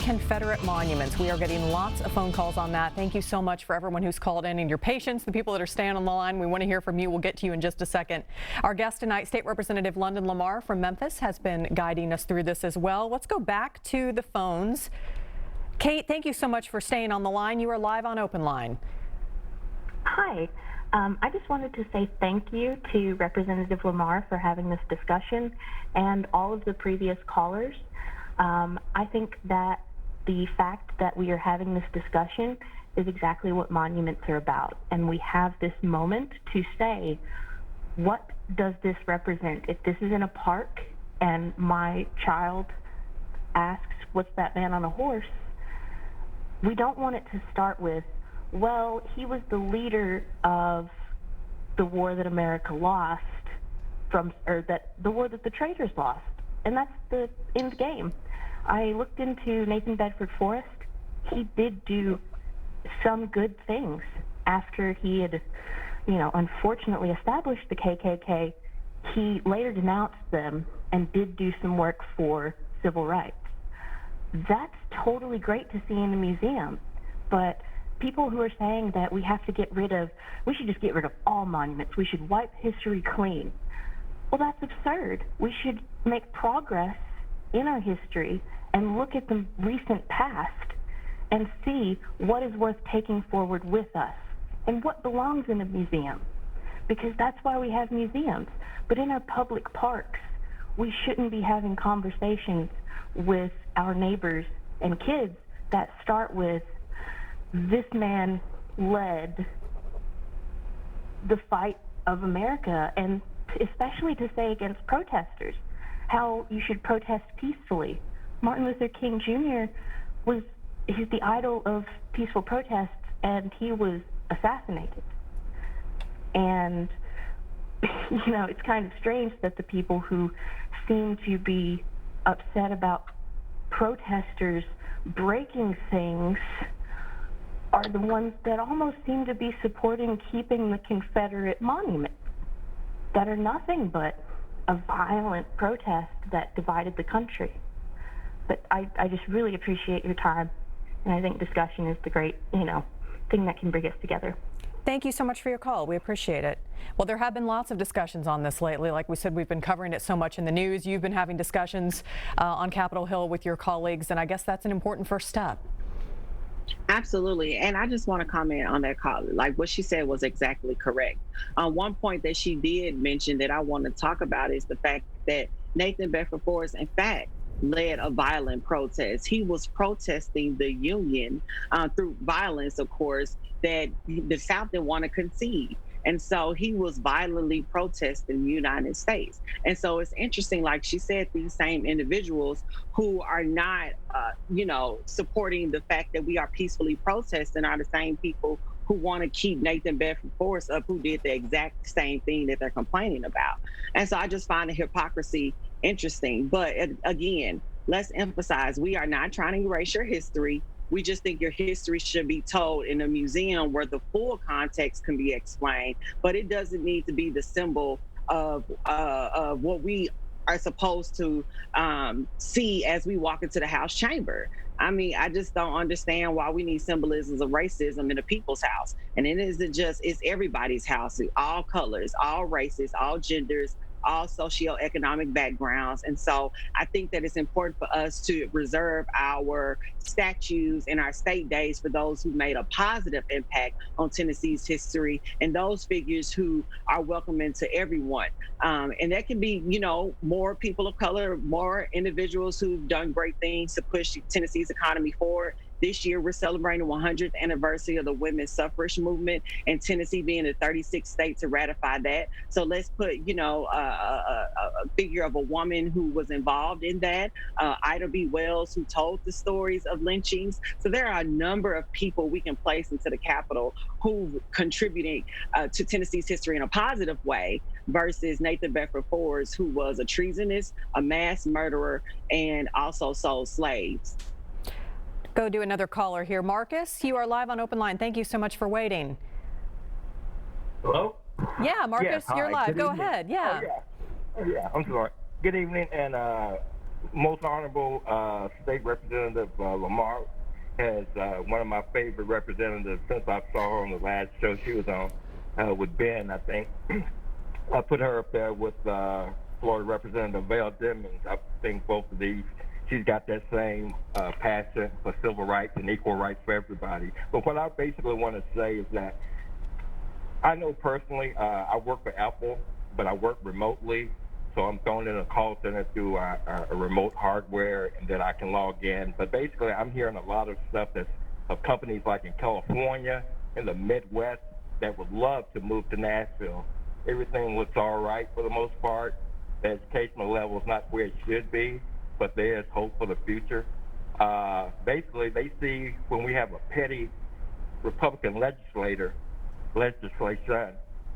Confederate monuments. We are getting lots of phone calls on that. Thank you so much for everyone who's called in and your patience, the people that are staying on the line. We want to hear from you. We'll get to you in just a second. Our guest tonight, State Representative Lamar from Memphis, has been guiding us through this as well. Let's go back to the phones. Kate, thank you so much for staying on the line. You are live on Open Line. Hi. I just wanted to say thank you to Representative Lamar for having this discussion and all of the previous callers. I think that the fact that we are having this discussion is exactly what monuments are about. And we have this moment to say, what does this represent? If this is in a park and my child asks, what's that man on a horse? We don't want it to start with, well, he was the leader of the war that America lost the war that the traitors lost. And that's the end game. I looked into Nathan Bedford Forrest. He did do some good things after he had, unfortunately established the KKK. He later denounced them and did do some work for civil rights. That's totally great to see in a museum, but people who are saying that we should just get rid of all monuments, we should wipe history clean. Well, that's absurd. We should make progress in our history and look at the recent past and see what is worth taking forward with us and what belongs in a museum, because that's why we have museums. But in our public parks, we shouldn't be having conversations with our neighbors and kids that start with, this man led the fight of America, and especially to say against protesters, how you should protest peacefully. Martin Luther King Jr. he's the idol of peaceful protests, and he was assassinated. And, it's kind of strange that the people who seem to be upset about protesters breaking things are the ones that almost seem to be supporting keeping the Confederate monuments that are nothing but a violent protest that divided the country. But I just really appreciate your time, and I think discussion is the great, thing that can bring us together. Thank you so much for your call. We appreciate it. Well, there have been lots of discussions on this lately. Like we said, we've been covering it so much in the news. You've been having discussions on Capitol Hill with your colleagues, and I guess that's an important first step. Absolutely. And I just want to comment on that call. Like what she said was exactly correct. One point that she did mention that I want to talk about is the fact that Nathan Bedford Forrest, in fact, led a violent protest. He was protesting the Union through violence, of course, that the South didn't want to concede. And so he was violently protesting the United States. And so it's interesting, like she said, these same individuals who are not, supporting the fact that we are peacefully protesting are the same people who want to keep Nathan Bedford Forrest up, who did the exact same thing that they're complaining about. And so I just find the hypocrisy interesting. But again, let's emphasize, we are not trying to erase your history. We just think your history should be told in a museum where the full context can be explained, but it doesn't need to be the symbol of what we are supposed to see as we walk into the House chamber. I mean, I just don't understand why we need symbolisms of racism in the people's house. And it isn't just, it's everybody's house, all colors, all races, all genders, all socioeconomic backgrounds. And so I think that it's important for us to reserve our statues and our state days for those who made a positive impact on Tennessee's history and those figures who are welcoming to everyone. And that can be, more people of color, more individuals who've done great things to push Tennessee's economy forward. This year, we're celebrating the 100th anniversary of the women's suffrage movement, and Tennessee being the 36th state to ratify that. So let's put, a figure of a woman who was involved in that, Ida B. Wells, who told the stories of lynchings. So there are a number of people we can place into the Capitol who contributing to Tennessee's history in a positive way versus Nathan Bedford Forrest, who was a treasonous, a mass murderer, and also sold slaves. Go to another caller here. Marcus, you are live on Open Line. Thank you so much for waiting. Hello? Yeah, Marcus, Yes, you're live. Good Go evening. ahead. Yeah. Oh, yeah, I'm sorry. Good evening, and Most Honorable State Representative Lamar has one of my favorite representatives since I saw her on the last show she was on with Ben, I think. I put her up there with Florida Representative Val Demings. I think both of these, she's got that same passion for civil rights and equal rights for everybody. But what I basically want to say is that I know personally, I work for Apple, but I work remotely. So I'm thrown in a call center through a remote hardware, and then I can log in. But basically, I'm hearing a lot of stuff that's of companies like in California, in the Midwest, that would love to move to Nashville. Everything looks all right for the most part. The educational level is not where it should be, but there is hope for the future. Basically, they see when we have a petty Republican legislation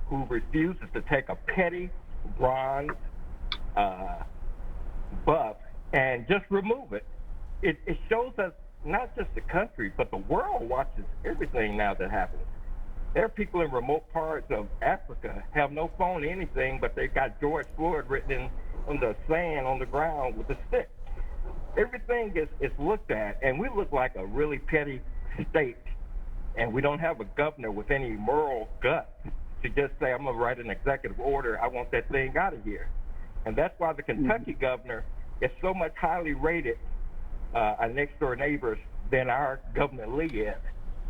who refuses to take a petty bronze buff and just remove it. It shows us not just the country, but the world watches everything now that happens. There are people in remote parts of Africa have no phone or anything, but they got George Floyd written on the sand on the ground with a stick. Everything is looked at, and we look like a really petty state, and we don't have a governor with any moral guts to just say, I'm going to write an executive order, I want that thing out of here. And that's why the Kentucky governor is so much highly rated, our next door neighbors, than our Governor Lee is.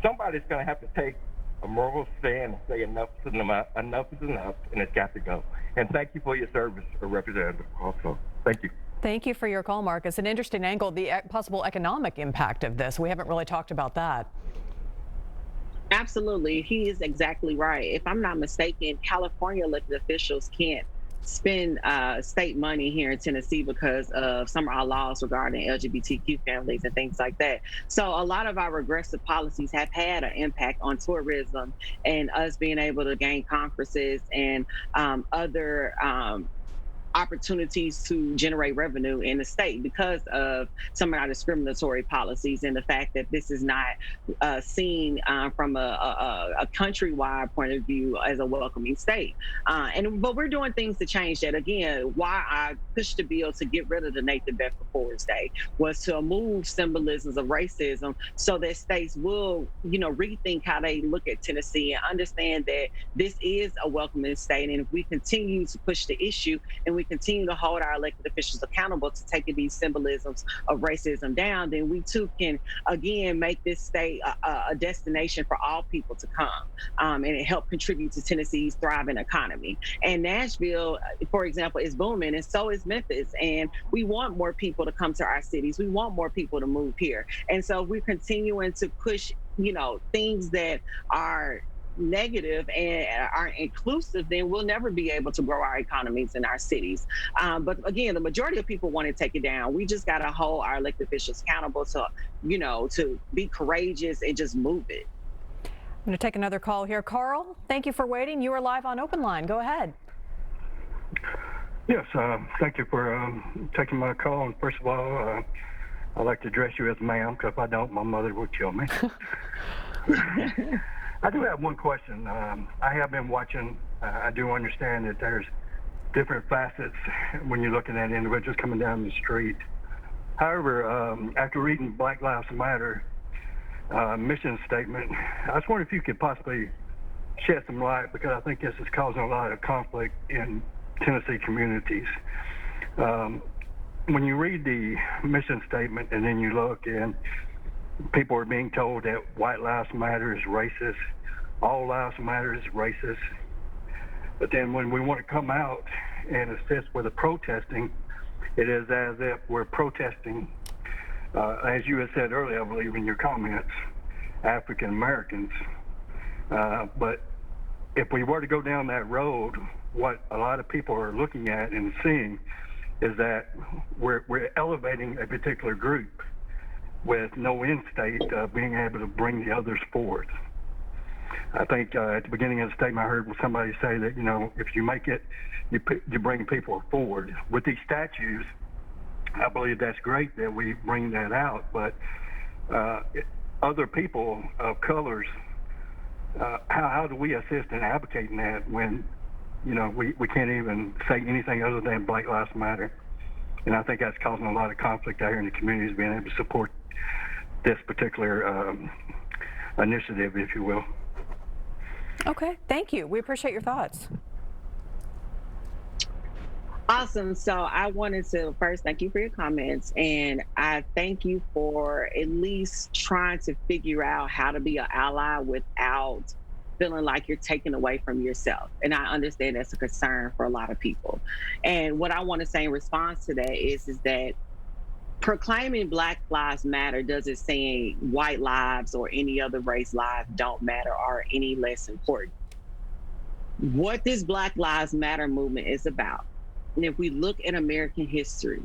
Somebody's going to have to take a moral stand and say enough is enough, and it's got to go. And thank you for your service, Representative, also. Thank you. Thank you for your call, Mark. It's an interesting angle, the possible economic impact of this. We haven't really talked about that. Absolutely. He is exactly right. If I'm not mistaken, California elected officials can't spend state money here in Tennessee because of some of our laws regarding LGBTQ families and things like that. So a lot of our regressive policies have had an impact on tourism and us being able to gain conferences and other opportunities to generate revenue in the state because of some of our discriminatory policies and the fact that this is not seen from a countrywide point of view as a welcoming state. But we're doing things to change that. Again, why I pushed the bill to get rid of the Nathan Bedford Forrest Day was to remove symbolisms of racism so that states will, rethink how they look at Tennessee and understand that this is a welcoming state. And if we continue to push the issue and we continue to hold our elected officials accountable to taking these symbolisms of racism down, then we too can again make this state a destination for all people to come, and it help contribute to Tennessee's thriving economy. And Nashville, for example, is booming, and so is Memphis. And we want more people to come to our cities. We want more people to move here. And so we're continuing to push, things that are negative and aren't inclusive, then we'll never be able to grow our economies in our cities. But again, the majority of people want to take it down. We just got to hold our elected officials accountable to, to be courageous and just move it. I'm going to take another call here. Carl, thank you for waiting. You are live on Open Line. Go ahead. Yes, thank you for taking my call. And first of all, I'd like to address you as ma'am, because if I don't, my mother will kill me. I do have one question. I have been watching. I do understand that there's different facets when you're looking at individuals coming down the street. However, after reading Black Lives Matter mission statement, I was wondering if you could possibly shed some light, because I think this is causing a lot of conflict in Tennessee communities. When you read the mission statement and then you look, and people are being told that white lives matter is racist, all lives matter is racist. But then when we want to come out and assist with the protesting, it is as if we're protesting, as you had said earlier, I believe in your comments, African Americans. But if we were to go down that road, what a lot of people are looking at and seeing is that we're elevating a particular group with no end state being able to bring the others forward. I think at the beginning of the statement I heard somebody say that, if you make it, you bring people forward. With these statues, I believe that's great that we bring that out, but other people of colors, how do we assist in advocating that when, we can't even say anything other than Black Lives Matter? And I think that's causing a lot of conflict out here in the communities, being able to support this particular initiative, if you will. Okay, thank you. We appreciate your thoughts. Awesome. So I wanted to first thank you for your comments, and I thank you for at least trying to figure out how to be an ally without feeling like you're taken away from yourself. And I understand that's a concern for a lot of people. And what I want to say in response to that is that proclaiming Black Lives Matter doesn't say white lives or any other race lives don't matter or are any less important. What this Black Lives Matter movement is about, and if we look at American history,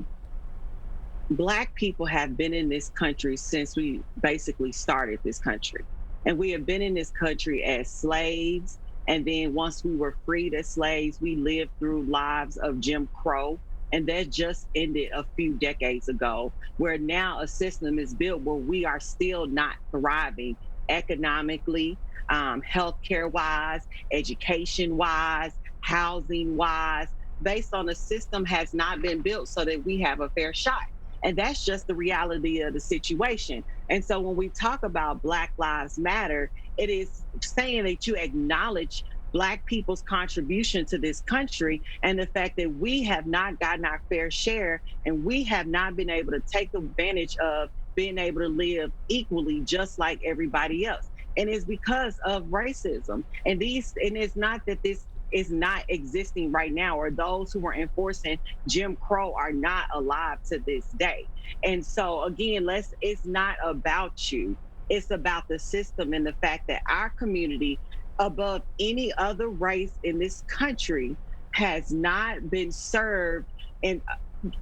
Black people have been in this country since we basically started this country. And we have been in this country as slaves. And then once we were freed as slaves, we lived through lives of Jim Crow. And that just ended a few decades ago, where now a system is built where we are still not thriving economically, healthcare wise, education wise, housing wise, based on the system has not been built so that we have a fair shot. And that's just the reality of the situation. And so when we talk about Black Lives Matter, it is saying that you acknowledge Black people's contribution to this country and the fact that we have not gotten our fair share and we have not been able to take advantage of being able to live equally just like everybody else. And it's because of racism. And it's not that this is not existing right now, or those who were enforcing Jim Crow are not alive to this day. And so again, it's not about you. It's about the system and the fact that our community, above any other race in this country, has not been served, and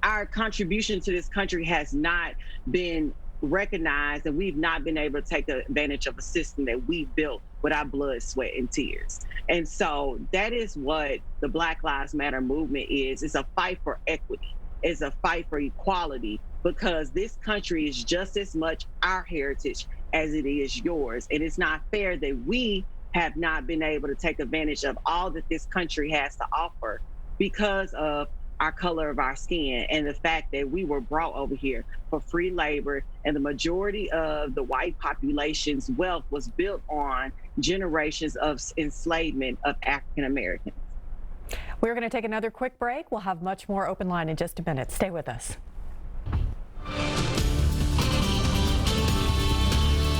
our contribution to this country has not been recognized, and we've not been able to take advantage of a system that we built with our blood, sweat, and tears. And so that is what the Black Lives Matter movement is. It's a fight for equity. It's a fight for equality, because this country is just as much our heritage as it is yours. And it's not fair that we have not been able to take advantage of all that this country has to offer because of our color of our skin and the fact that we were brought over here for free labor, and the majority of the white population's wealth was built on generations of enslavement of African Americans. We're going to take another quick break. We'll have much more Open Line in just a minute. Stay with us.